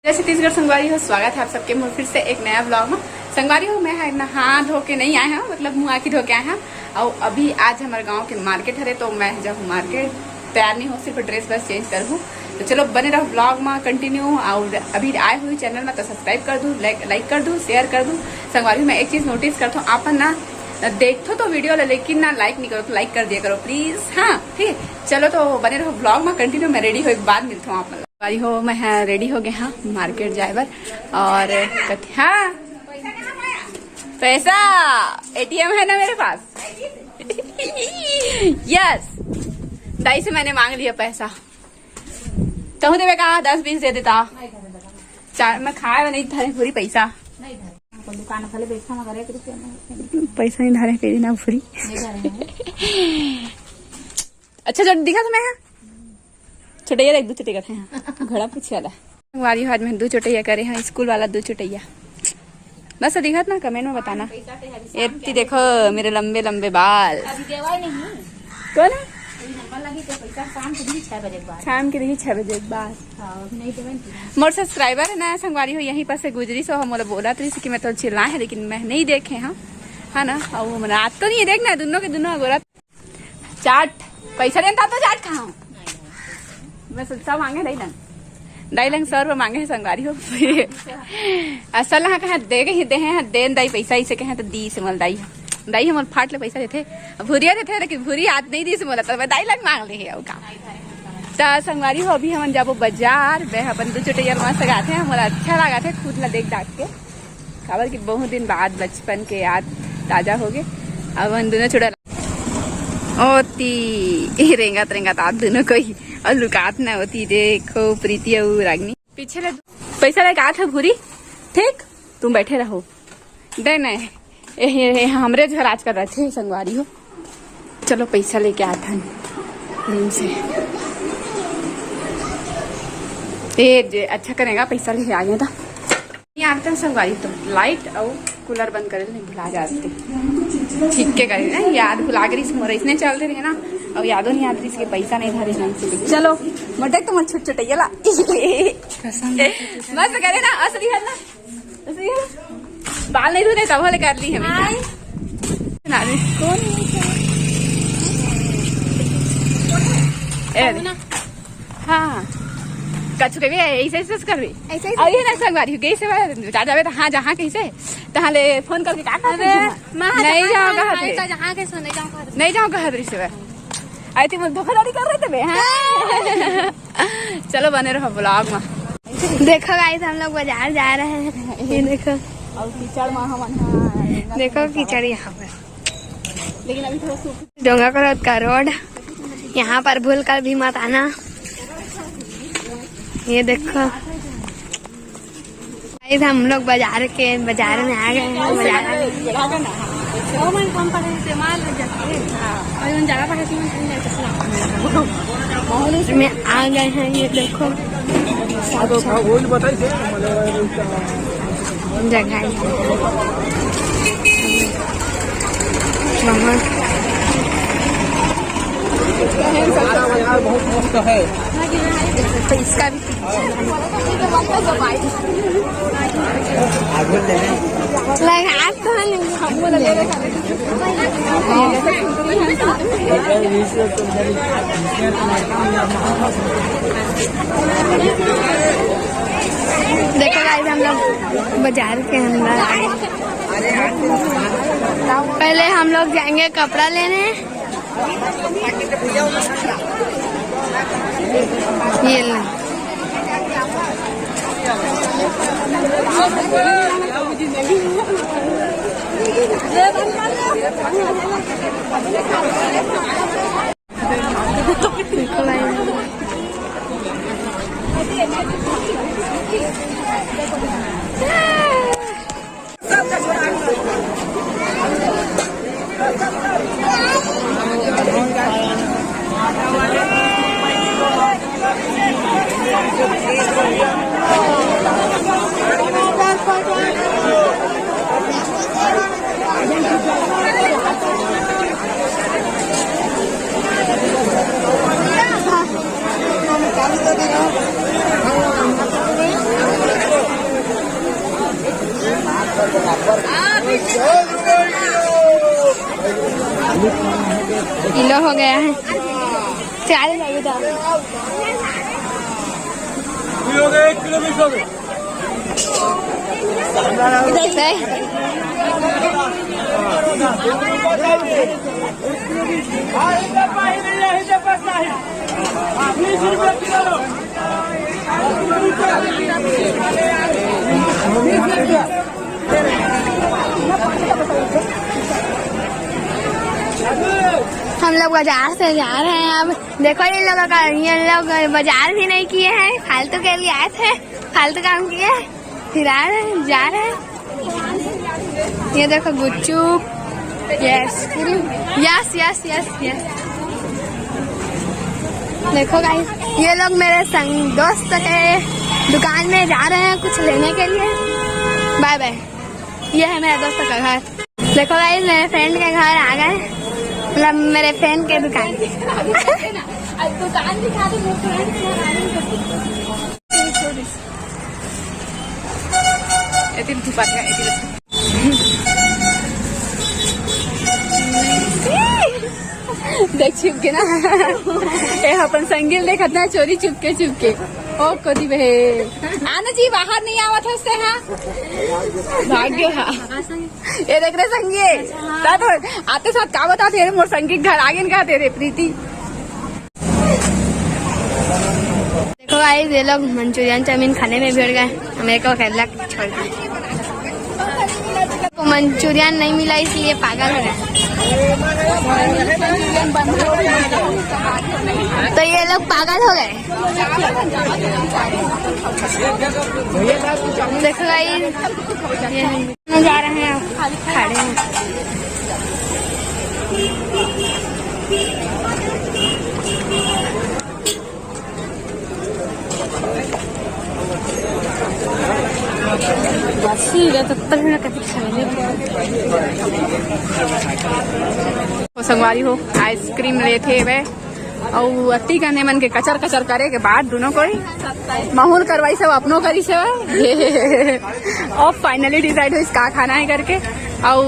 जय छत्तीसगढ़ संगवारी हो। स्वागत है आप सबके मुझे फिर से एक नया ब्लॉग में। संगवारी हो, मैं है नहा धो के नहीं आए हैं, मतलब मुँह आँखी धो के आए हैं। और अभी आज हमारे गांव के मार्केट है, तो मैं जब मार्केट तैयार नहीं हो, सिर्फ ड्रेस बस चेंज कर दूँ। तो चलो बने रहो ब्लॉग में कंटिन्यू। और अभी आए हुई चैनल में तो सब्सक्राइब कर दूँ, लाइक कर दूँ, शेयर कर दूँ। संगवारी मैं एक चीज़ नोटिस करता हूँ, आप ना देखो तो वीडियो लेकिन ना लाइक नहीं करो, तो लाइक कर दिया करो प्लीज। हाँ ठीक है, चलो तो बने रहो ब्लॉग में कंटिन्यू। मैं रेडी हो, एक बार मिलता हूँ आप भाई हो। मैं रेडी हो गए हाँ मार्केट जाए बर। और हाँ पैसा एटीएम है ना मेरे पास। यस, दाई से मैंने मांग लिया पैसा। तो देवे कहा 10-20 दे देता। चार मैं खाए नहीं था पूरी पैसा। दुकान खाली बैठा मगर पैसा नहीं धारे कहीं ना फ्री। अच्छा जो दिखा तुम्हें यहाँ चोटैया एक दो चोटैया थे यहाँ घड़ा पूछे वाला वाली आज में 2 चोटैया करे हैं, स्कूल वाला 2 चोटैया बस दिखत ना, कमेंट में बताना। ये देखो मेरे लंबे लंबे बाल। कौन है? शाम के देखिए 6 बजे बाद मोर सब्सक्राइबर है ना संगवारी हो, यहीं पर से गुजरी सो हम बोला तो कि मैं तो चिल्लाए है, लेकिन मैं नहीं देखे हाँ है ना। और रात तो नहीं देखना, दोनों के दोनों गोरा चाट पैसा देता तो चाट खाऊं मैं सोचा मांगे ढाई लंग 100 रुपये मांगे है संगवारी हो। असल हाँ कहा दे के ही दे हैं देन दाई पैसा इसे कहें तो दी से मल दाई हम फाट ले पैसा देते भूरिया देते, लेकिन भूरी आज नहीं दी से बोला तो दाई लग मांग ले है काम। तो संगवारी हो अभी हम जाबो बाजार वे अपन 2 चोटैया मस्त गाते हैं, हमारा अच्छा लगा थे खुद ला देख डाक के खबर की बहुत दिन बाद बचपन के याद ताजा हो गए। अब हम दोनों छोड़ा होती रेंगत आप दोनों को ही और लुकात ना होती। देखो प्रीति और रागनी पीछे ले पैसा लेके आया था भूरी। ठीक तुम बैठे रहो दे नहीं हमरे जो राज कर रहे थे संगवारी हो। चलो पैसा लेके आया था दिन से ये अच्छा करेगा, पैसा लेके आ गया था। आते हैं संगवारी तो लाइट और कूलर बंद करे नहीं भुला जाते ठीक के करे ना, याद भुला कर इसने चलते रहे ना और यादों नहीं आती इसके पैसा नहीं धरे हमसे। चलो मटक तो मत छोटे छोटे मस्त करे ना, असली है ना, असली है। बाल नहीं धोने तब कर ली हमें हाँ कछु कभी ऐसे कर भी ऐसे ना संगवारी गई से जावे तो हाँ जहाँ कैसे तहाँ ले फोन करके का नहीं जाओ नहीं जाओ घर से आई थी मुझे धोखाधड़ी कर रहे थे हाँ। चलो बने रहो ब्लॉग में। देखो गाइस हम लोग बाजार जा रहे हैं, ये देखो और कीचड़ देखो कीचड़ यहाँ पर, लेकिन अभी थोड़ा सूख डोंगाकरौद का रोड, यहाँ पर भूल कर भी मत आना। ये देखो गाइस हम लोग बाजार में आ गए हैं। में आ गए हैं, ये देखो जगह बहुत मस्त है। तो इसका भी लगा तो हमको लगेगा देखो गाइस हम लोग बाजार के अंदर आए। पहले हम लोग जाएंगे कपड़ा लेने। ये ले हो गया है। 40 अभी तो हम लोग बाजार से जा रहे हैं। अब देखो ये लोग बाजार भी नहीं किए हैं, फालतू के लिए आए थे, फालतू काम किए, फिर आ रहे हैं, जा रहे हैं। ये देखो गुपचुप, yes yes yes yes yes. देखो गाइस, ये लोग मेरे संग दोस्त के दुकान में जा रहे हैं कुछ लेने के लिए। Bye bye. ये है मेरा दोस्त का घर। देखो गाइस, मेरे फ्रेंड के घर आ गए, मतलब मेरे फ्रेंड के दुकान। दुकान दिखा दो। देख छुप के ना ए अपन संगील देखत ना चोरी चुपके चुपके। ओ कोदी बे आना जी, बाहर नहीं आवत है उससे। हाँ भाग्य। हाँ ये देख रहे संगी तो आते साथ का बता तेरे मोर संगी घर आगे का तेरे प्रीति। देखो भाई, ये लोग मंचूरियन चाउमीन खाने में भिड़ गए, मेरे को अकेला छोड़ दिया। मंचूरियन नहीं मिला इसलिए पागल हो गए। तो ये लोग पागल हो गए। देखो भाई, ये जा रहे हैं, खड़े हैं। संगवारी हो आइसक्रीम ले थे वे और अति करने मन के कचर कचर करे के बाद दोनों कोई माहौल करवाई सब अपनों करी से और फाइनली डिसाइड हो इसका खाना है करके। और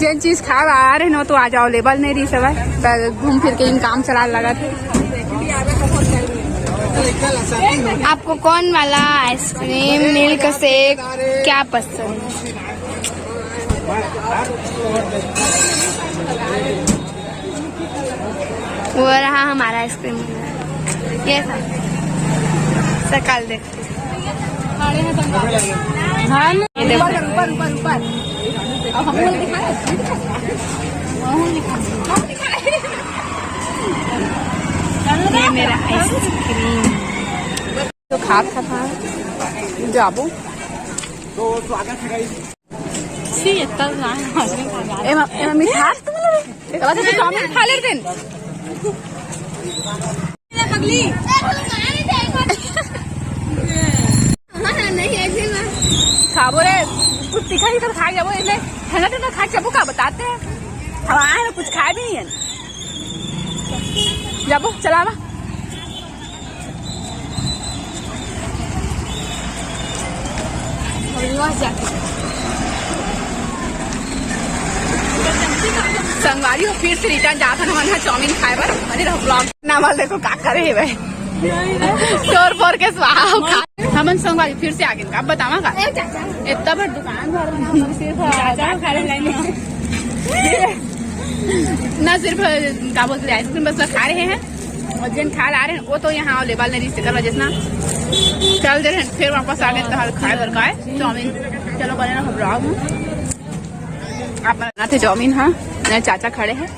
जिन चीज खा आ रहे न तो आ जाओ, लेबल नहीं रही सब घूम फिर के इन काम चला लगा थे। आपको कौन वाला आइसक्रीम, मिल्क शेक क्या पसंद? वो रहा हमारा आइसक्रीम। ये सकाल देख ये मेरा आइसक्रीम तो खात था जाबो तो स्वागत है गाइस। सी इतना मिठास तो चाउमीन खा ले दिन पगली खाबो रे कुछ तीखा ही तो खा जाबो, इसलिए ठंडा ठंडा खा जाबो का बताते हैं। अब आए ना कुछ खाए भी नहीं है। जाबो चलावा संगवारी हो फिर से रिटर्न जाता ना चाउमीन खाए बर अरे ब्लॉग ना वाल देखो का करे भाई शोर फोर के स्वाहा हमन संगवारी फिर से आगे आप बतावा का इतना बड़ दुकान ना सिर्फ का बोलते आइसक्रीम बस खा रहे हैं और जिन खा ला रहे हैं वो तो यहाँ अवेलेबल नहीं रिश्ते कर जितना चल दे रहे हैं। फिर वापस आ गए तो खाए बर खाए चाउमीन। चलो बने ना ब्लॉग आप बनाना थे चाउमीन। हाँ मेरे चाचा खड़े हैं,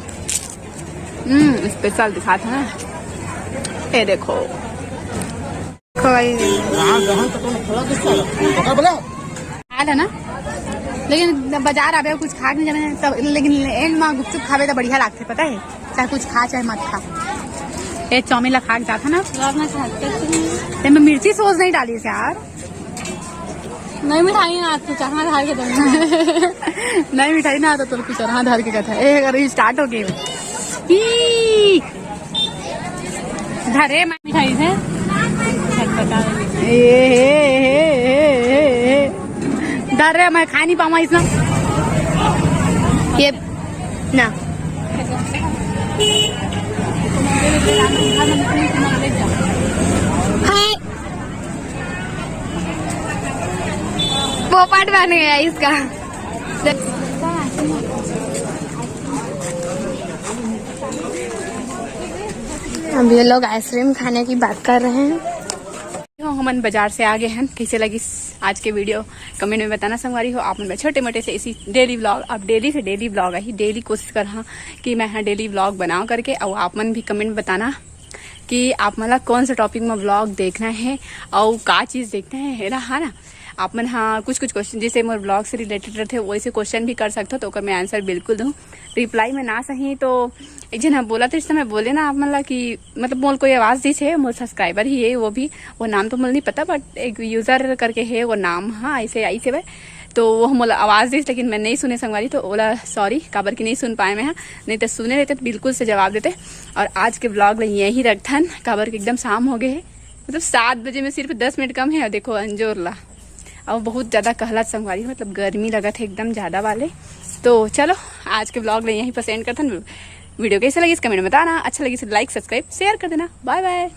स्पेशल दिखा था ना। ये देखो है ना, लेकिन बाजार आवे कुछ खा नहीं जाने सब, लेकिन एंड में गुपचुप खावे तो बढ़िया लगते पता है, चाहे कुछ खा चाहे मत खा। ये चाउमीन ला खा जाता ना मैं मिर्ची सोच नहीं डाली यार। नहीं मिठाई ना तो चढ़ा धार के नहीं मिठाई ना आता तो कुछ चढ़ा धार के कथा है। अगर स्टार्ट हो गई धरे मिठाई से धरे मैं खा नहीं पाऊंगा इसमें ये ना वो पार्ट बन गया इसका। अब ये लोग आइसक्रीम खाने की बात कर रहे हैं। हम बाजार से आ गए हैं। कैसे लगी आज के वीडियो कमेंट में बताना संगवारी हो। आप मन छोटे मोटे से इसी डेली व्लॉग, अब डेली से डेली व्लॉग आई डेली कोशिश कर हाँ कि मैं हाँ डेली व्लॉग बनाओ करके। और आप मन भी कमेंट में बताना कि आप मतलब कौन सा टॉपिक में व्लॉग देखना है और का चीज़ देखना है ना। आप मन हाँ कुछ क्वेश्चन जैसे मोर ब्लॉग से रिलेटेड रहते वैसे क्वेश्चन भी कर सकते हो तो मैं आंसर बिल्कुल दूँ। रिप्लाई में ना सही तो एक जन बोला तो इस समय बोले ना आप मतलब कि मतलब मोल कोई आवाज़ दी है, मोर सब्सक्राइबर ही है वो वो नाम तो मोल नहीं पता बट एक यूज़र करके है वो नाम। हाँ ऐसे भाई तो वो मोला आवाज़ दी लेकिन मैं नहीं सुने संगवारी तो बोला सॉरी काबर की नहीं सुन पाए मैं। हाँ नहीं तो सुने रहते तो बिल्कुल से जवाब देते। और आज के ब्लॉग में यही रखथन काबर के एकदम शाम हो गए है, मतलब 7 बजे में सिर्फ 10 मिनट कम है। और देखो अंजोरला और बहुत ज़्यादा कहलात संगवारी मतलब गर्मी लगत है एकदम ज़्यादा वाले। तो चलो आज के ब्लॉग में यहीं पर सेंड करते हैं। वीडियो कैसे लगी इस कमेंट में बताना। अच्छा लगी तो लाइक सब्सक्राइब शेयर कर देना। Bye bye.